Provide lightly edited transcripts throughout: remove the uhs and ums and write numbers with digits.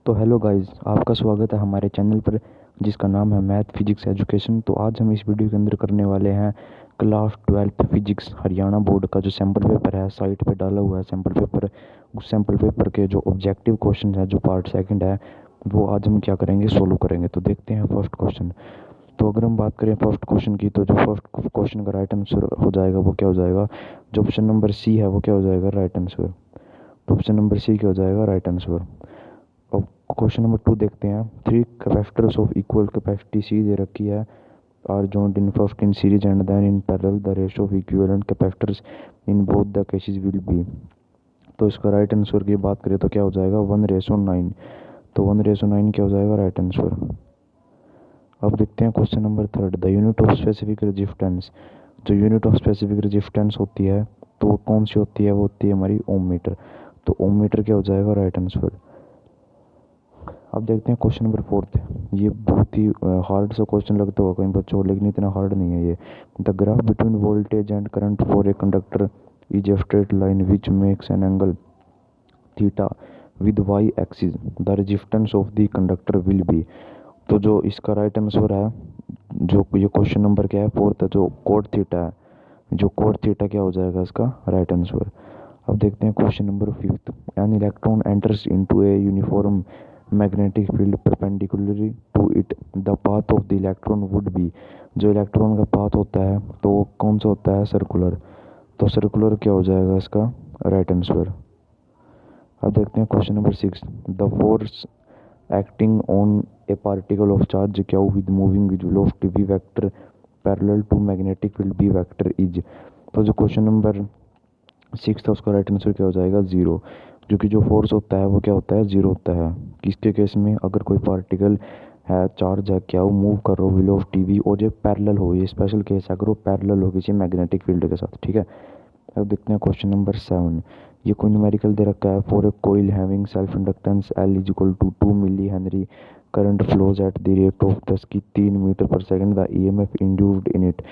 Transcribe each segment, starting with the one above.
तो hello guys, आपका स्वागत है हमारे चैनल पर जिसका नाम है मैथ फिजिक्स एजुकेशन। तो आज हम इस वीडियो के अंदर करने वाले हैं class 12th physics Haryana board का जो सैम्पल पेपर है, साइट पे डाला हुआ है सैम्पल पेपर। उस सैम्पल पेपर के जो ऑब्जेक्टिव क्वेश्चन है, जो पार्ट सेकंड है, वो आज हम क्या करेंगे, सोल्व करेंगे। तो देखते हैं फर्स्ट क्वेश्चन। तो अगर हम बात करें फर्स्ट क्वेश्चन की, तो जो फर्स्ट क्वेश्चन का राइट आंसर हो जाएगा वो क्या हो जाएगा, जो ऑप्शन नंबर सी है वो क्या हो जाएगा, राइट आंसर। तो ऑप्शन नंबर सी क्या हो जाएगा, राइट आंसर। अब क्वेश्चन नंबर 2 देखते हैं। Three capacitors of equal capacity C दे रखी है, are joined in first in series and then in parallel, the ratio of equivalent capacitors in both the cases will be। तो इसका right answer की बात करें तो क्या हो जाएगा, 1:9। तो 1:9 क्या हो जाएगा, राइट आंसर। अब देखते हैं question number third. The unit of specific resistance, जो यूनिट ऑफ स्पेसिफिक रेजिस्टेंस होती है तो वो कौन सी होती है, वो होती है हमारी ओम मीटर। तो ओम मीटर क्या हो जाएगा, राइट आंसर। अब देखते हैं क्वेश्चन नंबर फोर्थ। ये बहुत ही हार्ड सा क्वेश्चन लगता होगा कई बच्चों को, लेकिन इतना हार्ड नहीं है ये। The graph between voltage and current for a conductor is a straight line which makes an angle theta with Y axis, the resistance of the conductor will be. तो जो इसका राइट आंसर है, जो ये question number क्या है, fourth है, जो कोड थीटा है, जो कोड थीटा क्या हो जाएगा इसका राइट आंसर। अब देखते हैं question number fifth. An electron enters into a uniform magnetic field perpendicularly to it, the path of the electron would be. जो इलेक्ट्रॉन का पाथ होता है तो वो कौन सा होता है, सर्कुलर। तो सर्कुलर क्या हो जाएगा इसका राइट आंसर। अब देखते हैं question number six. The force acting on a particle of charge Q with moving with velocity v vector parallel to magnetic field b vector is. तो जो क्वेश्चन नंबर सिक्स था उसका राइट आंसर क्या हो जाएगा, जीरो। क्योंकि जो force होता है वो क्या होता है, जीरो होता है। किसके केस में, अगर कोई पार्टिकल है, चार्ज है, क्या वो मूव कर रहा हो वेलोसिटी v और ये पैरेलल हो, ये स्पेशल केस है अगर वो पैरेलल हो किसी मैग्नेटिक फील्ड के साथ, ठीक है। अब देखते हैं क्वेश्चन नंबर सेवन। ये कोई न्यूमेरिकल दे रखा है। For a coil having self inductance L is equal to 2 milli henry, current flows at the rate of 10 की 3 मीटर पर second, the EMF induced in it.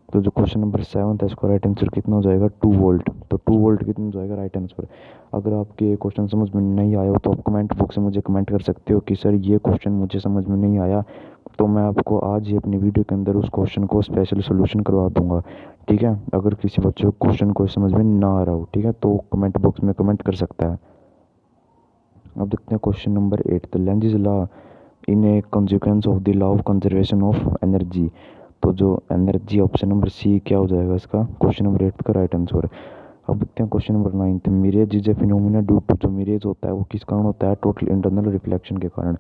तो जो क्वेश्चन नंबर सेवन था इसका राइट आंसर कितना हो जाएगा, 2 वोल्ट। तो 2 वोल्ट कितना हो जाएगा, राइट आंसर। अगर आपके ये क्वेश्चन समझ में नहीं आया हो तो आप कमेंट बॉक्स में मुझे कमेंट कर सकते हो कि सर ये क्वेश्चन मुझे समझ में नहीं आया, तो मैं आपको आज ही अपनी वीडियो के अंदर उस क्वेश्चन को स्पेशल सोल्यूशन करवा दूंगा, ठीक है। अगर किसी बच्चे को क्वेश्चन को समझ में ना आ रहा हो, ठीक है, तो कमेंट बॉक्स में कमेंट कर सकता है। अब देखते हैं question number eight. The Lenz law in a consequence of the law of conservation of energy. तो जो एनर्जी, ऑप्शन नंबर सी क्या हो जाएगा इसका, क्वेश्चन नंबर एट का राइट आंसर। अब देखते हैं question number ninth. Mirage is a phenomena due to, जो मिरेज होता है वो किस कारण होता है, टोटल इंटरनल रिफ्लेक्शन के कारण।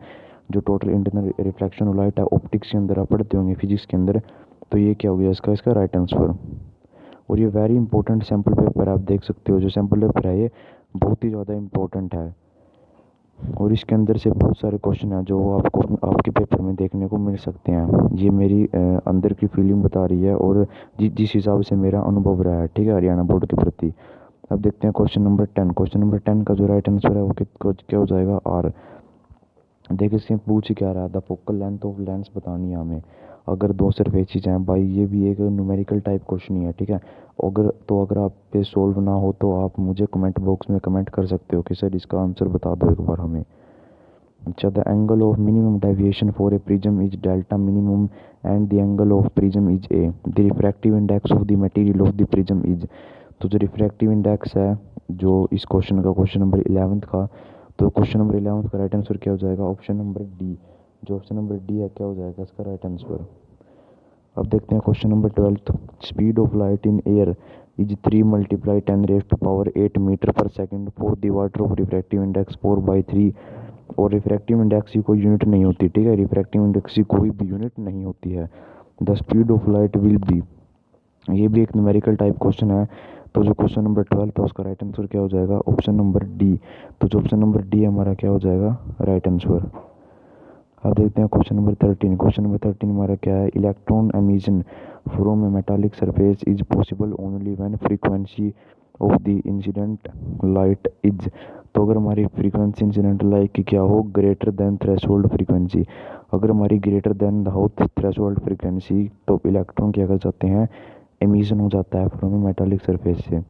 जो total internal reflection of light है ऑप्टिक्स के अंदर आप पढ़ते होंगे फिजिक्स के अंदर, तो ये क्या हो गया इसका, इसका राइट आंसर। और ये वेरी इंपॉर्टेंट सैम्पल पेपर आप देख सकते हो, जो सैम्पल पेपर है ये बहुत ही ज़्यादा इंपॉर्टेंट है। और इसके अंदर से बहुत सारे क्वेश्चन हैं जो आपको आपके पेपर में देखने को मिल सकते हैं। ये मेरी अंदर की फीलिंग बता रही है और जिस हिसाब से मेरा अनुभव रहा है, ठीक है, हरियाणा बोर्ड के प्रति। अब देखते हैं क्वेश्चन नंबर 10। क्वेश्चन नंबर 10 का जो राइट आंसर है वो क्या हो जाएगा, आर। देखिए इससे पूछ ही क्या रहा था, फोकल लेंथ ऑफ लेंस बतानी है हमें। अगर दो सरफेसेस हैं भाई, ये भी एक न्यूमेरिकल टाइप क्वेश्चन ही है, ठीक है। अगर आप पे सोल्व ना हो तो आप मुझे कमेंट बॉक्स में कमेंट कर सकते हो कि सर इसका आंसर बता दो एक बार हमें। अच्छा, the angle of minimum deviation for a prism is delta minimum and the angle of prism is a, the refractive index of the material of the prism is. तो जो रिफ्रैक्टिव इंडेक्स है, जो इस क्वेश्चन का, question number 11 का, तो question number 11 का right answer क्या हो जाएगा, ऑप्शन नंबर डी। जो ऑप्शन नंबर डी है क्या हो जाएगा इसका राइट आंसर। अब देखते हैं question number 12। Speed of light in air is 3 multiply 10⁸ metre पर second for the water of refractive index 4/3। और रिफ्रैक्टिव इंडेक्स की कोई यूनिट नहीं होती, ठीक है, रिफ्रैक्टिव इंडेक्स की कोई भी यूनिट नहीं होती है। The speed of light will be, ये भी एक न्यूमेरिकल टाइप क्वेश्चन है। तो जो क्वेश्चन नंबर 12 था उसका राइट आंसर क्या हो जाएगा, ऑप्शन नंबर डी। तो जो ऑप्शन नंबर डी हमारा क्या हो जाएगा, राइट आंसर। अब देखते हैं क्वेश्चन नंबर 13। क्वेश्चन नंबर 13 हमारा क्या है, electron emission from A metallic surface is possible only when frequency of the incident light is. तो अगर हमारी फ्रीक्वेंसी इंसिडेंट लाइट की क्या हो, ग्रेटर देन थ्रेशोल्ड फ्रीक्वेंसी, अगर हमारी ग्रेटर देन हो थ्रेशोल्ड फ्रीक्वेंसी, तो इलेक्ट्रॉन क्या कर जाते हैं, एमिशन हो जाता है फ्रॉम ए मेटालिक सरफेस से।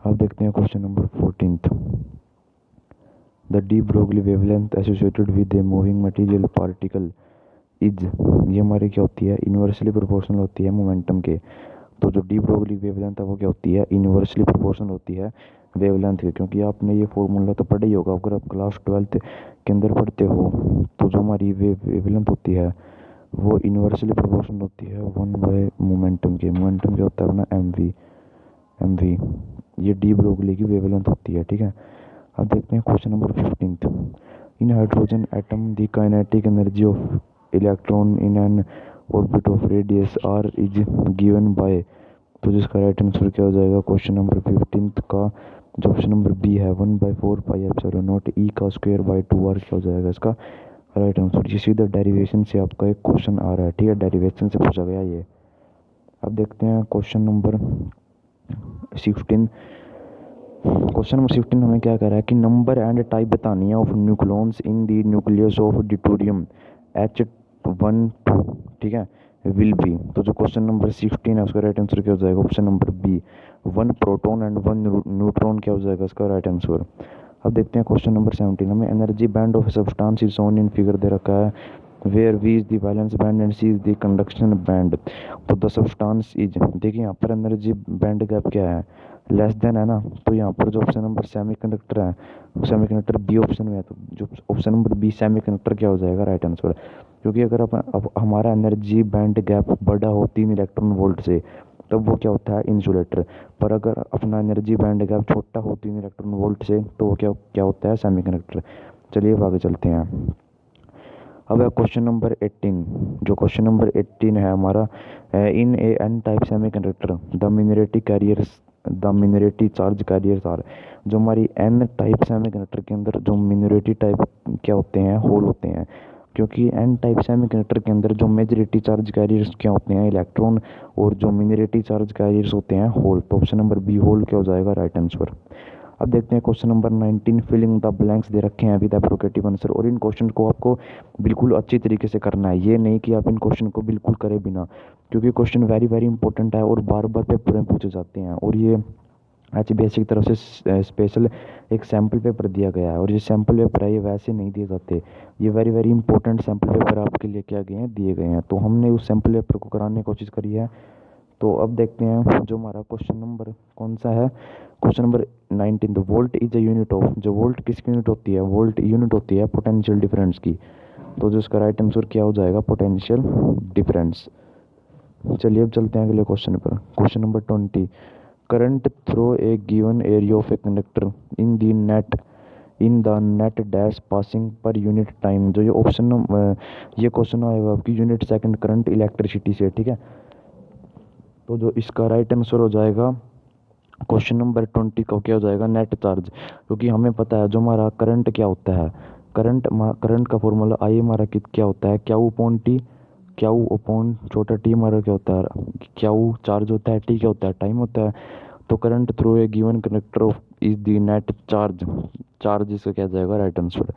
अब देखते हैं question number 14। The the de Broglie wavelength associated with a moving material particle is, ये हमारी क्या होती है, इन्वर्सली प्रोपोर्शनल होती है मोमेंटम के। तो जो डी ब्रोगली वेवलेंथ है वो क्या होती है, इन्वर्सली प्रोपोर्शनल होती है वेवलेंथ के। क्योंकि आपने ये फॉर्मूला तो पढ़ा ही होगा अगर आप क्लास 12th के अंदर पढ़ते हो। तो जो हमारी वेवलेंथ होती है वो इन्वर्सली प्रोपोर्शनल होती है 1 बाय मोमेंटम के। मोमेंटम क्या होता है अपना एम वी। ये डी ब्रोगली की वेवलेंथ होती है, ठीक है। अब देखते हैं question number 15। In hydrogen atom the kinetic energy of electron in N orbit of radius R is given by, तो जिसका राइट आंसर क्या हो जाएगा क्वेश्चन नंबर 15 का जो ऑप्शन नंबर बी है 1/4 पाई एप्सिलॉन नॉट ई का स्क्वायर बाय 2r क्या हो जाएगा इसका राइट आंसर। ये सीधा डेरिवेशन से आपका एक क्वेश्चन आ रहा है, ठीक है, डेरिवेशन से पूछा गया ये। अब देखते हैं क्वेश्चन नंबर 16। क्वेश्चन नंबर 16 हमें क्या कह रहा है कि नंबर एंड टाइप बतानी है of nucleons in the nucleus of deuterium H12, ठीक है, विल बी। तो जो क्वेश्चन नंबर 16 है उसका राइट आंसर क्या हो जाएगा option number B 1 proton and 1 neutron क्या हो जाएगा इसका राइट आंसर। अब देखते हैं क्वेश्चन नंबर 17। हमें energy band of substance is shown in figure दे रखा है where V is the valence band and C is the conduction band. तो द सब्सटेंस इज, देखिए यहाँ पर एनर्जी बैंड गैप क्या है, लेस देन है ना। तो यहाँ पर जो ऑप्शन नंबर सेमीकंडक्टर है, सेमीकंडक्टर बी ऑप्शन में है, तो जो ऑप्शन नंबर बी सेमीकंडक्टर क्या हो जाएगा राइट आंसर। क्योंकि अगर अब हमारा एनर्जी बैंड गैप बड़ा हो 3 इलेक्ट्रॉन वोल्ट से तब वो क्या होता है इंसुलेटर। पर अगर अपना एनर्जी बैंड गैप छोटा हो 3 इलेक्ट्रॉन वोल्ट से तो वो क्या क्या होता है सेमीकंडक्टर। चलिए अब आगे चलते हैं। अब है क्वेश्चन नंबर 18। जो क्वेश्चन नंबर 18 है हमारा, in a N type semiconductor the minority charge carriers are. जो हमारी एन टाइप सेमीकंडक्टर के अंदर जो मिनरेटी टाइप क्या होते हैं, होल होते हैं। क्योंकि एन टाइप सेमीकंडक्टर के अंदर जो मेजॉरिटी चार्ज कैरियर्स क्या होते हैं इलेक्ट्रॉन, और जो मिनरेटी चार्ज कैरियर्स होते हैं होल। तो ऑप्शन नंबर बी होल क्या हो जाएगा राइट आंसर। अब देखते हैं question number 19। Filling the blanks दे रखे हैं विद एप्रोकेटिव आंसर। और इन क्वेश्चन को आपको बिल्कुल अच्छी तरीके से करना है, ये नहीं कि आप इन क्वेश्चन को बिल्कुल करें बिना, क्योंकि क्वेश्चन वेरी वेरी इंपॉर्टेंट है और बार बार पेपर में पूछे जाते हैं। और ये HBSC की तरफ से स्पेशल एक सैम्पल पेपर दिया गया है, और ये सैम्पल पेपर है ये वैसे नहीं दिए जाते, ये very very important sample paper आपके लिए क्या गए हैं, दिए गए हैं। तो हमने उस सैम्पल पेपर को कराने की कोशिश करी है। तो अब देखते हैं जो हमारा क्वेश्चन नंबर कौन सा है, question number 19। The volt is a unit of, जो वोल्ट किसकी यूनिट होती है, वोल्ट यूनिट होती है पोटेंशियल डिफरेंस की। तो जो इसका राइट आंसर क्या हो जाएगा पोटेंशियल डिफरेंस। चलिए अब चलते हैं अगले क्वेश्चन पर। Question number 20। Current throw A given area of a conductor in the net dash passing per unit time. जो ये ऑप्शन ये क्वेश्चन आएगा आपकी यूनिट सेकंड करंट इलेक्ट्रिसिटी से, ठीक है। तो जो इसका राइट आंसर हो जाएगा क्वेश्चन नंबर 20 का क्या हो जाएगा नेट चार्ज। क्योंकि हमें पता है जो हमारा करंट क्या होता है, करंट का फॉर्मूला आई हमारा क्या होता है Q upon T, Q upon छोटा टी हमारा क्या होता है, क्यू चार्ज होता है, टी क्या होता है टाइम होता है। तो current through a given conductor of is the net charge इसका क्या जाएगा राइट आंसर।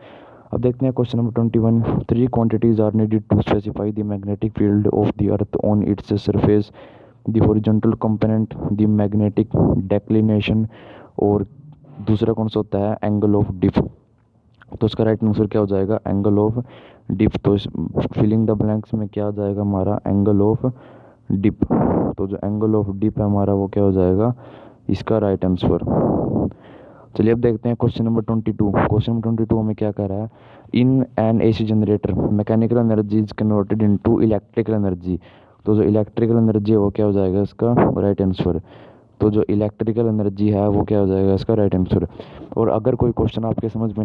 अब देखते हैं question number 21। 3 quantities are needed to specify the magnetic field of the earth on its surface, the horizontal component, the magnetic declination, और दूसरा कौन सा होता है एंगल ऑफ डिप। तो इसका राइट आंसर क्या हो जाएगा एंगल ऑफ डिप। तो इस फिलिंग द ब्लैंक्स में क्या आ जाएगा हमारा एंगल ऑफ डिप। तो जो एंगल ऑफ डिप है हमारा वो क्या हो जाएगा इसका राइट आंसर। चलिए अब देखते हैं क्वेश्चन नंबर 22। क्वेश्चन नंबर 22 हमें क्या कह रहा है, in an AC generator mechanical energy is converted into electrical energy. तो जो इलेक्ट्रिकल एनर्जी है वो क्या हो जाएगा इसका राइट आंसर। तो जो इलेक्ट्रिकल एनर्जी है वो क्या हो जाएगा इसका राइट आंसर। और अगर कोई क्वेश्चन आपके समझ में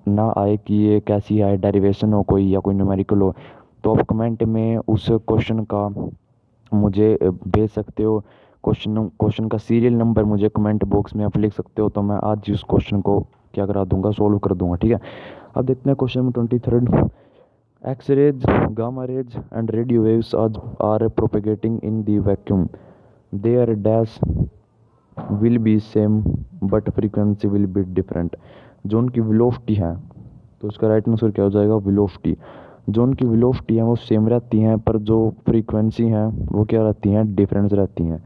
ना आए कि ये कैसी है, डेरिवेशन हो कोई या कोई न्यूमेरिकल हो, तो आप कमेंट में उस क्वेश्चन का मुझे भेज सकते हो। क्वेश्चन का सीरियल नंबर मुझे कमेंट बॉक्स में आप लिख सकते हो, तो मैं आज उस क्वेश्चन को क्या करा दूंगा सोल्व कर दूंगा, ठीक है। अब देखते हैं question number 23। X-rays, gamma rays and radio waves are propagating in the vacuum, there dash will be same but frequency will be different. जो उनकी वेलोसिटी है तो उसका राइट आंसर क्या हो जाएगा वेलोसिटी। जो उनकी वेलोसिटी है वो सेम रहती हैं पर जो फ्रीक्वेंसी हैं वो क्या रहती हैं डिफरेंस रहती हैं।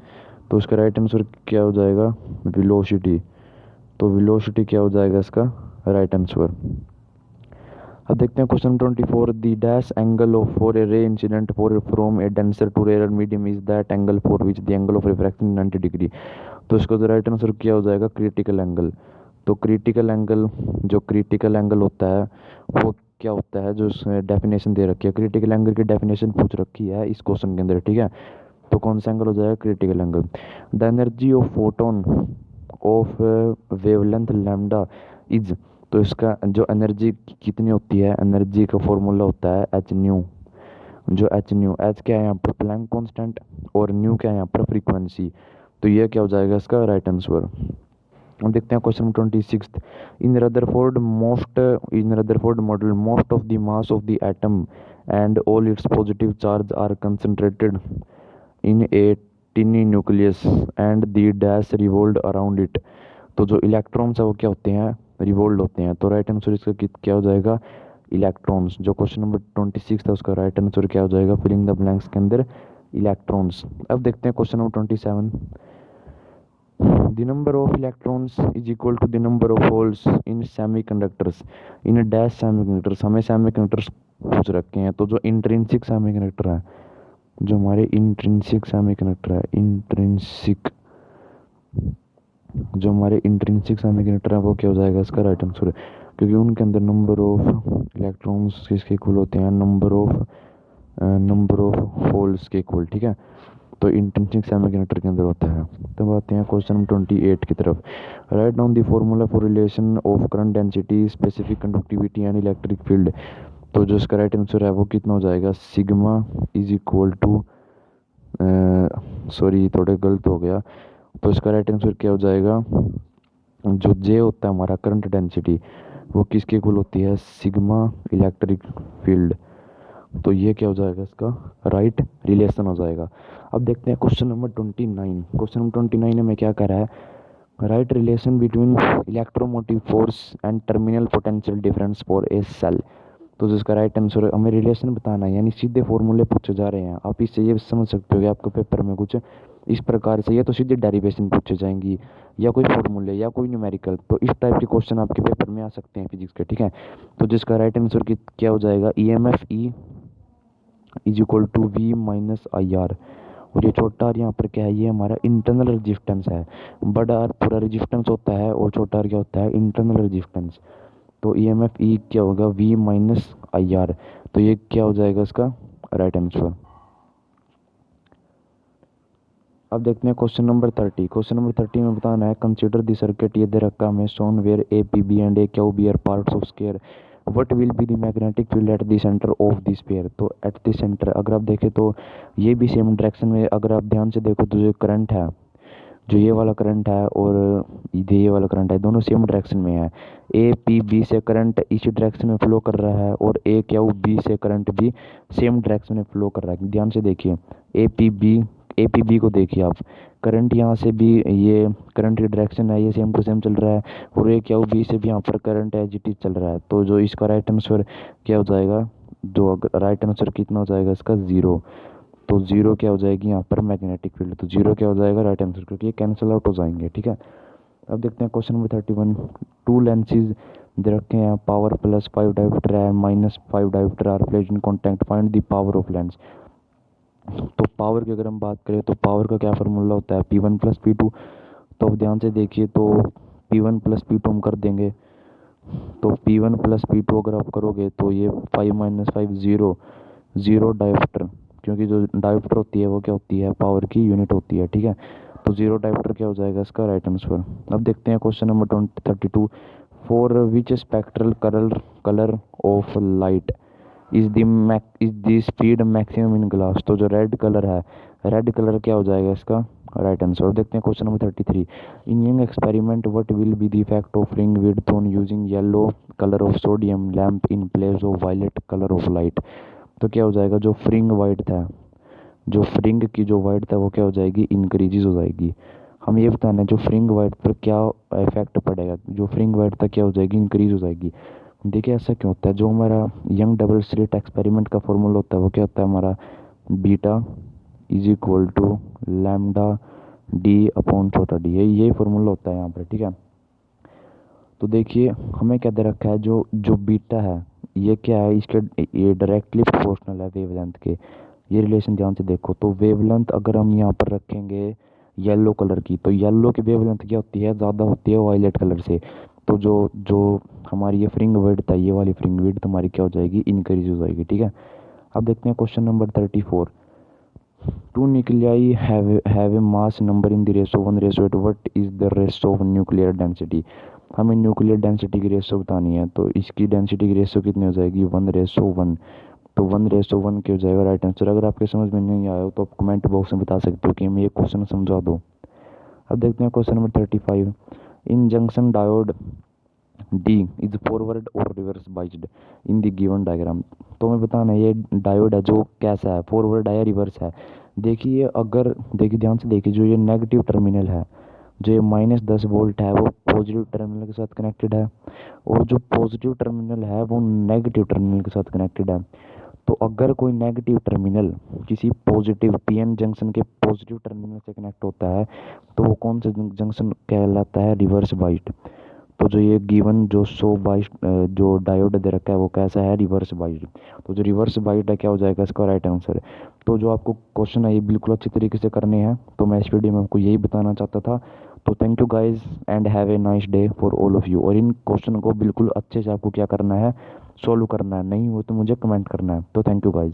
तो उसका राइट आंसर क्या हो जाएगा वेलोसिटी। तो वेलोसिटी क्या हो जाएगा इसका राइट आंसर। अब देखते हैं question 24, the dash angle of for a ray incident for from a denser to rare medium is that angle for which the angle of refraction 90 degree. तो इसका जो राइट आंसर क्या हो जाएगा, क्रिटिकल एंगल। तो क्रिटिकल एंगल, जो critical angle होता है वो क्या होता है, जो डेफिनेशन दे रखी है, क्रिटिकल एंगल की डेफिनेशन पूछ रखी है इस क्वेश्चन के अंदर, ठीक है। तो कौन सा एंगल हो जाएगा, critical angle. The energy of photon of wavelength lambda is. तो इसका जो एनर्जी कितनी होती है, एनर्जी का फॉर्मूला होता है एच न्यू। जो एच न्यू, एच क्या है यहाँ पर, प्लैंक कांस्टेंट, और न्यू क्या है यहाँ पर, फ्रीक्वेंसी। तो ये क्या हो जाएगा इसका राइट आंसर। अब देखते हैं question 26, in Rutherford model most of the mass of the atom and all its positive charge are concentrated in a tiny nucleus and the dash revolve around it. तो जो इलेक्ट्रॉन्स है वो क्या होते हैं, रिवॉल्व होते हैं। तो राइट आंसर इसका क्या हो जाएगा, इलेक्ट्रॉन्स। जो क्वेश्चन नंबर 26 था उसका राइट आंसर क्या हो जाएगा, फिलिंग द ब्लैंक्स के अंदर इलेक्ट्रॉन्स। अब देखते हैं question number 27, the number of electrons is equal to the number of holes in semiconductors in dash semiconductors. हमें सेमीकंडक्टर्स पूछ रखे हैं। तो जो इंट्रिंसिक सेमीकंडक्टर है, जो हमारे इंट्रिंसिक सेमीकंडक्टर है, जो हमारे इंट्रिंसिक सेमीकंडक्टर है वो क्या हो जाएगा इसका राइट आंसर, क्योंकि उनके अंदर नंबर ऑफ इलेक्ट्रॉन्स किसके इक्वल होते हैं, नंबर ऑफ होल्स के इक्वल, ठीक है। तो इंट्रिंसिक सेमीकंडक्टर के अंदर होता है। तब आते हैं क्वेश्चन 28 की तरफ, write down the formula for relation of current density specific conductivity and electric field. तो जो इसका राइट आंसर है वो कितना हो जाएगा, sigma is equal to, sorry थोड़े गलत हो गया। तो इसका राइट आंसर क्या हो जाएगा, जो जे होता है हमारा करंट डेंसिटी, वो किसके इक्वल होती है, सिग्मा इलेक्ट्रिक फील्ड। तो ये क्या हो जाएगा इसका राइट रिलेशन हो जाएगा। अब देखते हैं क्वेश्चन नंबर 29। क्वेश्चन नंबर 29 में क्या कह रहा है, right relation between electromotive force and terminal potential difference for a cell. तो जिसका राइट आंसर, हमें रिलेशन बताना है, यानी सीधे फॉर्मूले पूछे जा रहे हैं। आप इससे ये समझ सकते हो कि आपके पेपर में कुछ इस प्रकार से, या तो सीधे डेरिवेशन पूछे जाएंगी, या कोई फॉर्मूले, या कोई न्यूमेरिकल। तो इस टाइप के क्वेश्चन आपके पेपर में आ सकते हैं फिजिक्स के, ठीक है। तो जिसका राइट आंसर क्या हो जाएगा, E M F E is equal to V minus I R. और ये छोटा आर यहाँ पर क्या है, ये हमारा इंटरनल रेजिस्टेंस है। बड़ा आर पूरा रेजिस्टेंस होता है और छोटा आर क्या होता है, इंटरनल रेजिस्टेंस। तो ई एम एफ ई क्या होगा, वी माइनस आई आर। तो ये क्या हो जाएगा इसका राइट आंसर। अब देखते हैं क्वेश्चन नंबर 30। क्वेश्चन नंबर 30 में बताना है, कंसीडर द सर्किट, ये दे रखा हमें, shown where A P B and A Q B are parts of square, what will be the magnetic field at the centre of the sphere. तो at the centre अगर आप देखें तो ये भी सेम डायरेक्शन में, अगर आप ध्यान से देखो तो जो करंट है, जो ये वाला करंट है और ये वाला करंट है, दोनों सेम डायरेक्शन में है। ए पी बी से करंट इसी डायरेक्शन में फ्लो कर रहा है, और ए क्यू बी से करंट भी सेम डायरेक्शन में फ्लो कर रहा है। ध्यान से देखिए, ए पी बी को देखिए आप, करंट यहाँ से भी, ये करंट की डायरेक्शन है, ये सेम टू सेम चल रहा है, और ए क्यू बी से भी यहाँ पर करंट है जी चल रहा है। तो जो इसका राइट आंसर क्या हो जाएगा, जो राइट आंसर कितना हो जाएगा इसका, ज़ीरो। तो जीरो क्या हो जाएगी यहाँ पर, मैग्नेटिक फील्ड। तो जीरो क्या हो जाएगा राइट आंसर, क्योंकि ये कैंसिल आउट हो जाएंगे, ठीक है। अब देखते हैं क्वेश्चन नंबर 31, टू लेंसेज दे रखे हैं, पावर प्लस 5 डायोमीटर है, minus 5 dioptre are placed in contact, find the power of lens. तो पावर की अगर हम बात करें तो पावर का क्या फार्मूला होता है, P1 प्लस P2। तो अब ध्यान से देखिए, तो P1 प्लस P2 हम कर देंगे। तो P1 प्लस P2 अगर आप करोगे तो ये 5 माइनस 5 ज़ीरो, ज़ीरो डायोमीटर, क्योंकि जो डायोमीटर होती है वो क्या होती है, पावर की यूनिट होती है, ठीक है। तो ज़ीरो डायोमीटर क्या हो जाएगा इसका राइट आंसर। अब देखते हैं question number 32, for which spectral colour of light is the speed maximum in glass. तो जो रेड कलर है, रेड कलर क्या हो जाएगा इसका राइट आंसर। देखते हैं question number 33, in Young experiment what will be the effect of ring width on using yellow colour of sodium lamp in place of violet colour of light. तो क्या हो जाएगा, जो फ्रिंग वाइट था, जो फ्रिंग की जो वाइट था वो क्या हो जाएगी, इंक्रीजेज हो जाएगी। हम ये बताना है जो फ्रिंग वाइट पर क्या इफेक्ट पड़ेगा, जो फ्रिंग वाइट था क्या हो जाएगी, इंक्रीज हो जाएगी। देखिए ऐसा क्यों होता है, जो हमारा यंग डबल स्लिट एक्सपेरिमेंट का फॉर्मूला होता है वो क्या होता है हमारा, beta is equal to lambda D upon छोटा डी, यही फॉर्मूला होता है यहाँ पर, ठीक है। तो देखिए हमें क्या दे रखा है, जो जो बीटा है ये क्या है, इसके ये डायरेक्टली प्रोपोर्शनल है वेवलेंथ के। ये रिलेशन ध्यान से देखो, तो वेवलेंथ अगर हम यहाँ पर रखेंगे येलो कलर की, तो येलो की वेवलेंथ क्या होती है, ज़्यादा होती है वायलेट कलर से। तो जो जो हमारी ये फ्रिंग विड्थ है, ये वाली फ्रिंग विड्थ हमारी क्या हो जाएगी, इंक्रीज हो जाएगी। ठीक है, अब देखते हैं question number 34। Two nuclei have a mass number in the ratio 1:8, what is the ratio of nuclear density. हमें न्यूक्लियर डेंसिटी की रेशो बतानी है, तो इसकी डेंसिटी की रेशो कितनी हो जाएगी, 1:1। तो 1:1 क्या हो जाएगा राइट आंसर। अगर आपके समझ में नहीं आया हो तो आप कमेंट बॉक्स में बता सकते हो कि हमें ये क्वेश्चन समझा दो। अब देखते हैं question number 35। In junction diode D is forward और reverse biased in the given diagram. तो हमें बताना है ये डायोड है जो कैसा है, फॉरवर्ड है या रिवर्स है। देखिए अगर देखिए ध्यान से देखिए, जो ये नेगेटिव टर्मिनल है, जो ये -10 वोल्ट है वो पॉजिटिव टर्मिनल के साथ कनेक्टेड है, और जो पॉजिटिव टर्मिनल है वो नेगेटिव टर्मिनल के साथ कनेक्टेड है। तो अगर कोई नेगेटिव टर्मिनल किसी पॉजिटिव पीएन जंक्शन के पॉजिटिव टर्मिनल से कनेक्ट होता है, तो वो कौन सा जंक्शन कहलाता है, रिवर्स बाइस्ड। तो जो ये गिवन जो 100 बाइस्ड जो डायोड दे रखा है वो कैसा है, रिवर्स बाइस्ड। तो जो रिवर्स बाइस्ड है क्या हो जाएगा इसका राइट आंसर। तो जो आपको क्वेश्चन है ये बिल्कुल अच्छी तरीके से करने हैं, तो मैं इस वीडियो में आपको यही बताना चाहता था। तो thank you guys and have a nice day for all of you. और इन क्वेश्चन को बिल्कुल अच्छे से आपको क्या करना है, सोल्व करना है, नहीं हो तो मुझे कमेंट करना है। तो थैंक यू गाइज।